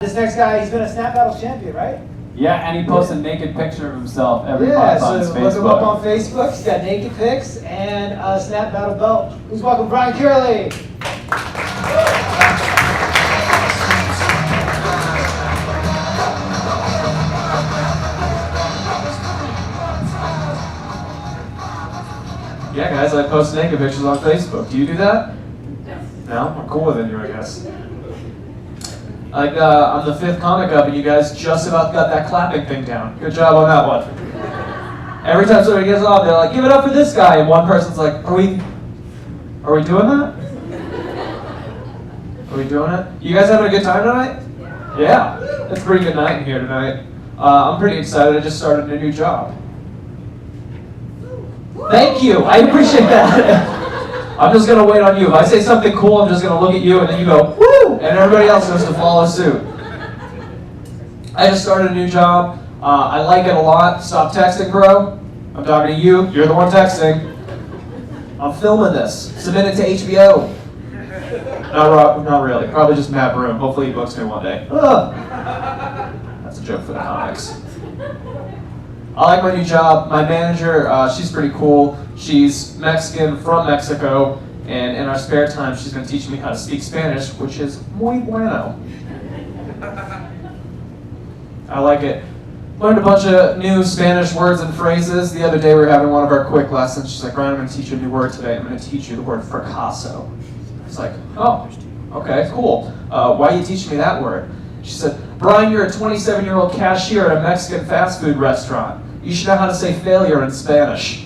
This next guy, he's been a snap battle champion, right? Yeah, and he posts a naked picture of himself every Yeah, month so on his look him Facebook. up on Facebook. He's got naked pics and a snap battle belt. Please welcome Brian Kearley. Yeah, guys, I post naked pictures on Facebook. Do you do that? No? I'm cooler than you, I guess. I'm the 5th comic up, and you guys just about got that clapping thing down. Good job on that one. Every time somebody gets off, they're like, "Give it up for this guy," and one person's like, "Are we doing that? Are we doing it? You guys having a good time tonight? Yeah, it's a pretty good night in here tonight. I'm pretty excited. I just started a new job. Thank you. I appreciate that. I'm just going to wait on you. If I say something cool, I'm just going to look at you, and then you go, "Woo!" and everybody else has to follow suit. I just started a new job. I like it a lot. Stop texting, bro. I'm talking to you. You're the one texting. I'm filming this. Submit it to HBO. Not really. Probably just Matt Broom. Hopefully he books me one day. Ugh. That's a joke for the comics. I like my new job. My manager, she's pretty cool. She's Mexican from Mexico, and in our spare time, she's going to teach me how to speak Spanish, which is muy bueno. I like it. Learned a bunch of new Spanish words and phrases. The other day, we were having one of our quick lessons. She's like, "Ryan, I'm going to teach you a new word today. I'm going to teach you the word fracaso." It's like, "Oh, okay, cool. Why are you teaching me that word?" She said, "Brian, you're a 27-year-old cashier at a Mexican fast food restaurant. You should know how to say failure in Spanish."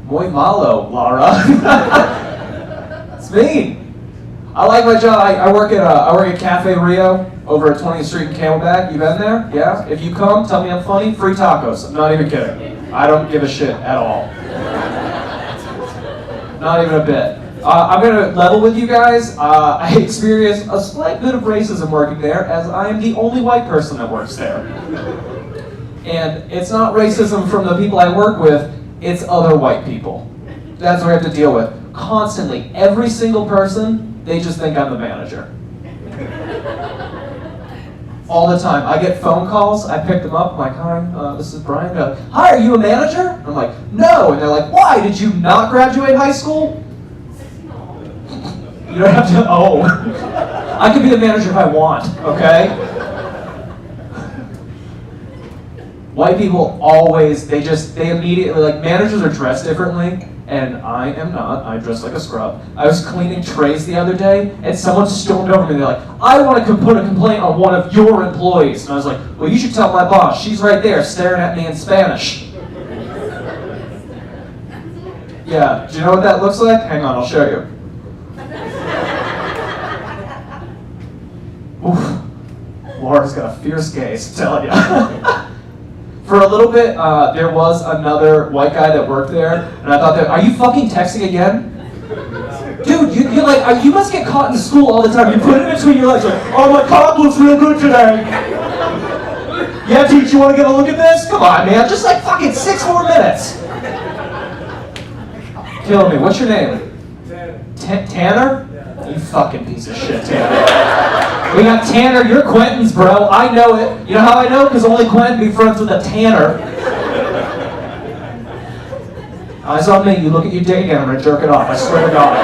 Muy malo, Laura. It's me. I like my job. I work at Cafe Rio over at 20th Street in Camelback. You been there? Yeah? If you come, tell me I'm funny, free tacos. I'm not even kidding. I don't give a shit at all. Not even a bit. I'm going to level with you guys. I experienced a slight bit of racism working there, as I am the only white person that works there. And it's not racism from the people I work with, it's other white people. That's what we have to deal with. Constantly. Every single person, they just think I'm the manager. All the time. I get phone calls, I pick them up, I'm like, "Hi, this is Brian." "Hi, are you a manager?" I'm like, "No." And they're like, "Why? Did you not graduate high school?" You don't have to, oh. I can be the manager if I want, okay? White people always, they immediately, like, managers are dressed differently, and I am not. I dress like a scrub. I was cleaning trays the other day, and someone stormed over me, and they're like, "I want to put a complaint on one of your employees." And I was like, "Well, you should tell my boss. She's right there staring at me in Spanish." Yeah, do you know what that looks like? Hang on, I'll show you. Oof. Laura's got a fierce gaze, I'm telling you. For a little bit, there was another white guy that worked there, and I thought, "Are you fucking texting again? Dude, you're like, you must get caught in school all the time. You put it between your legs, like, 'Oh, my cock looks real good today.' Yeah, teach, you want to get a look at this? Come on, man, just like fucking 6 more minutes." Killing me. What's your name? Tanner? You fucking piece of shit, Tanner. We got Tanner, you're Quentin's, bro. I know it. You know how I know? Because only Quentin be friends with a Tanner. Eyes on me, you look at your dick again, I'm gonna jerk it off, I swear to God.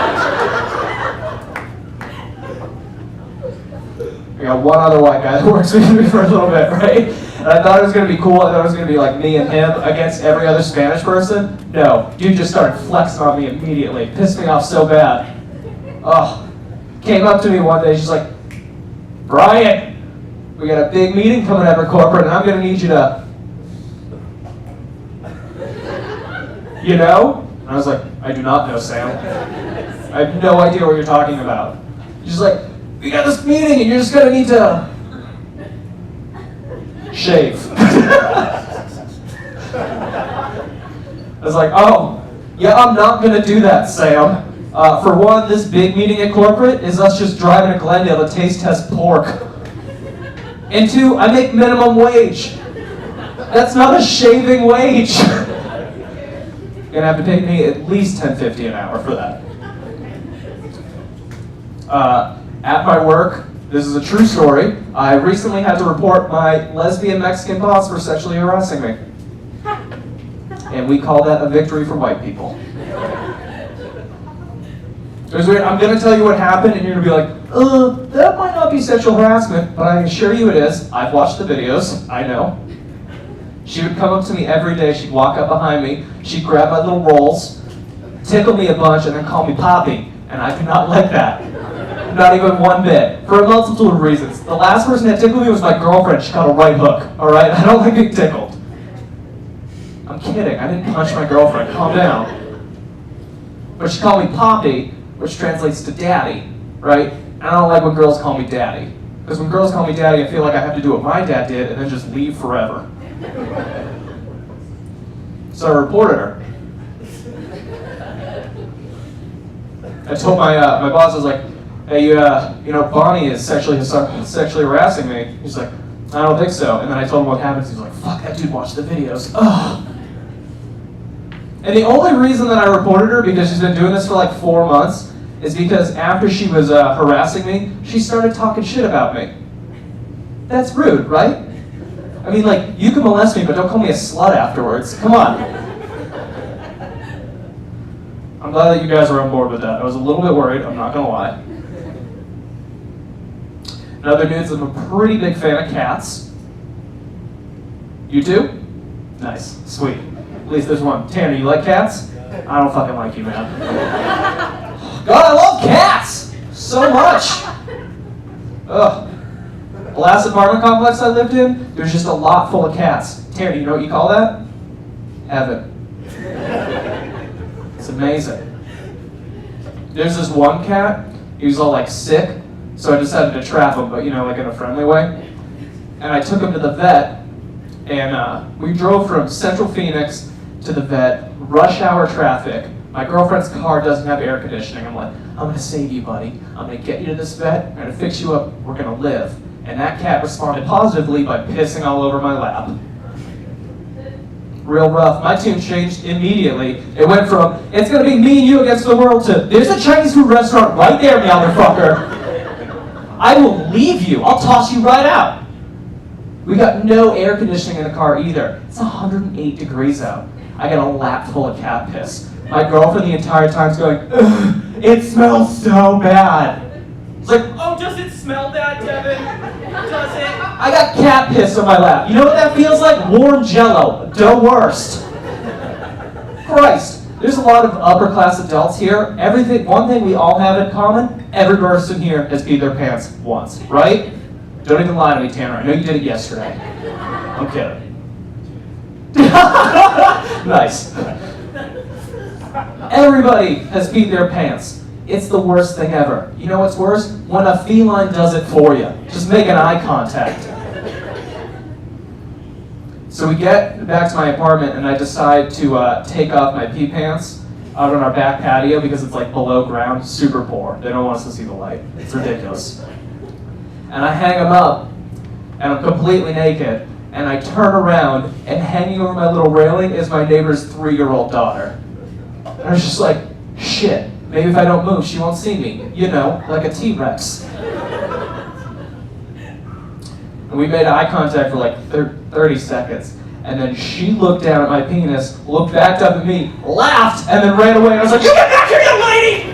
We got one other white guy that works with me for a little bit, right? And I thought it was gonna be cool, I thought it was gonna be like me and him against every other Spanish person. No, dude just started flexing on me immediately. Pissed me off so bad. Ugh. Came up to me one day, she's like, "Brian, we got a big meeting coming up at corporate, and I'm going to need you to, you know?" And I was like, "I do not know, Sam. I have no idea what you're talking about." She's like, "We got this meeting, and you're just going to need to shave." I was like, "Oh, yeah, I'm not going to do that, Sam. For one, this big meeting at corporate is us just driving to Glendale to taste test pork. And two, I make minimum wage. That's not a shaving wage." You're gonna have to pay me at least $10.50 an hour for that. At my work, this is a true story, I recently had to report my lesbian Mexican boss for sexually harassing me. And we call that a victory for white people. It was weird. I'm going to tell you what happened, and you're going to be like, that might not be sexual harassment, but I assure you it is. I've watched the videos. I know. She would come up to me every day. She'd walk up behind me. She'd grab my little rolls, tickle me a bunch, and then call me Poppy. And I do not like that. Not even one bit. For a multitude of reasons. The last person that tickled me was my girlfriend. She caught a right hook. Alright? I don't like being tickled. I'm kidding. I didn't punch my girlfriend. Calm down. But she called me Poppy, which translates to daddy. Right? And I don't like when girls call me daddy. Because when girls call me daddy, I feel like I have to do what my dad did and then just leave forever. So I reported her. I told my boss, I was like, hey, Bonnie is sexually harassing me. He's like, I don't think so. And then I told him what happened. He's like, fuck, that dude watched the videos. Ugh. And the only reason that I reported her, because she's been doing this for like 4 months, is because after she was harassing me, she started talking shit about me. That's rude, right? I mean, like, you can molest me, but don't call me a slut afterwards. Come on. I'm glad that you guys are on board with that. I was a little bit worried, I'm not gonna lie. In other news, I'm a pretty big fan of cats. You too? Nice, sweet. At least there's one. Tanner, you like cats? I don't fucking like you, man. God, I love cats! So much! Ugh. The last apartment complex I lived in, there's just a lot full of cats. Tanner, you know what you call that? Heaven. It's amazing. There's this one cat, he was all like sick, so I decided to trap him, but like in a friendly way. And I took him to the vet, and we drove from Central Phoenix to the vet, rush hour traffic. My girlfriend's car doesn't have air conditioning. I'm like, I'm gonna save you, buddy. I'm gonna get you to this vet, I'm gonna fix you up, we're gonna live. And that cat responded positively by pissing all over my lap. Real rough. My tune changed immediately. It went from, it's gonna be me and you against the world, to, there's a Chinese food restaurant right there, motherfucker. I will leave you. I'll toss you right out. We got no air conditioning in the car either. It's 108 degrees out. I got a lap full of cat piss. My girlfriend the entire time's going, ugh, it smells so bad. It's like, oh, does it smell bad, Devin? Does it? I got cat piss on my lap. You know what that feels like? Warm Jell-O. The worst. Christ. There's a lot of upper class adults here. One thing we all have in common, every person here has peed their pants once, right? Don't even lie to me, Tanner. I know you did it yesterday. I'm kidding. Nice. Everybody has peed their pants. It's the worst thing ever. You know what's worse? When a feline does it for you. Just make an eye contact. So we get back to my apartment, and I decide to take off my pee pants out on our back patio because it's like below ground, super poor. They don't want us to see the light. It's ridiculous. And I hang them up, and I'm completely naked, and I turn around, and hanging over my little railing is my neighbor's 3-year-old daughter. And I was just like, shit. Maybe if I don't move, she won't see me. Like a T-Rex. And we made eye contact for like 30 seconds. And then she looked down at my penis, looked back up at me, laughed, and then ran away. And I was like, you get back here, you lady!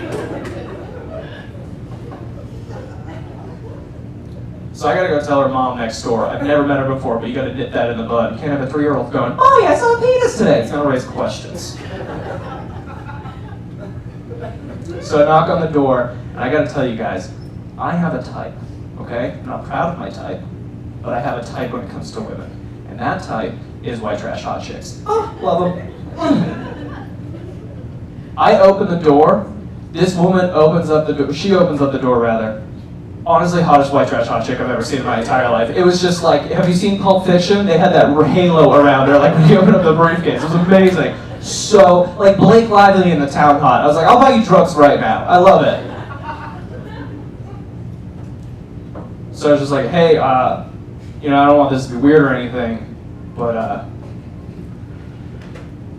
So I gotta go tell her mom next door. I've never met her before, but you gotta nip that in the bud. You can't have a 3-year-old going, Mommy, I saw a penis today. It's gonna raise questions. So I knock on the door, and I gotta tell you guys, I have a type, okay? I'm not proud of my type, but I have a type when it comes to women. And that type is white trash hot chicks. Oh, love them. I open the door, this woman opens up the door, she opens up the door rather. Honestly, hottest white trash hot chick I've ever seen in my entire life. It was just like, have you seen Pulp Fiction? They had that halo around her, like when you open up the briefcase. It was amazing. So, like Blake Lively in the Town Hot. I was like, I'll buy you drugs right now. I love it. So I was just like, hey, I don't want this to be weird or anything, but,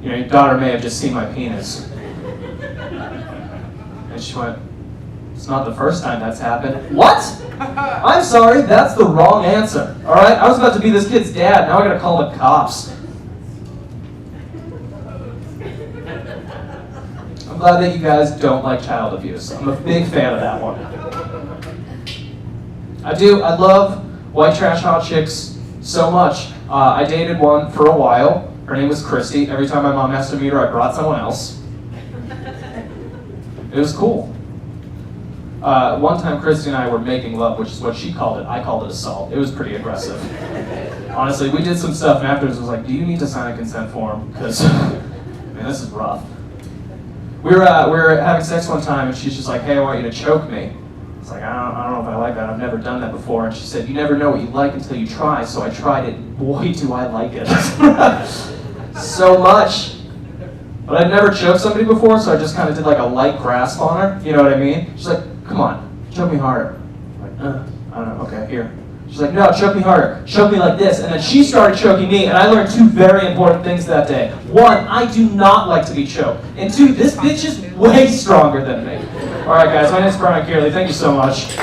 your daughter may have just seen my penis. And she went, It's not the first time that's happened. What? I'm sorry, that's the wrong answer. All right, I was about to be this kid's dad. Now I gotta call the cops. I'm glad that you guys don't like child abuse. I'm a big fan of that one. I love white trash hot chicks so much. I dated one for a while. Her name was Christy. Every time my mom asked to meet her, I brought someone else. It was cool. One time Christy and I were making love, which is what she called it. I called it assault. It was pretty aggressive. Honestly, we did some stuff and afterwards I was like, do you need to sign a consent form? Because, man, this is rough. We were having sex one time and she's just like, hey, I want you to choke me. It's like, I don't know if I like that. I've never done that before. And she said, you never know what you like until you try. So I tried it. Boy, do I like it. So much. But I'd never choked somebody before, so I just kind of did like a light grasp on her. You know what I mean? She's like, come on, choke me harder. I'm like, I don't know, okay, here. She's like, no, choke me harder. Choke me like this. And then she started choking me, and I learned two very important things that day. One, I do not like to be choked. And two, this bitch is way stronger than me. All right, guys, my name's Brian Kearley. Thank you so much.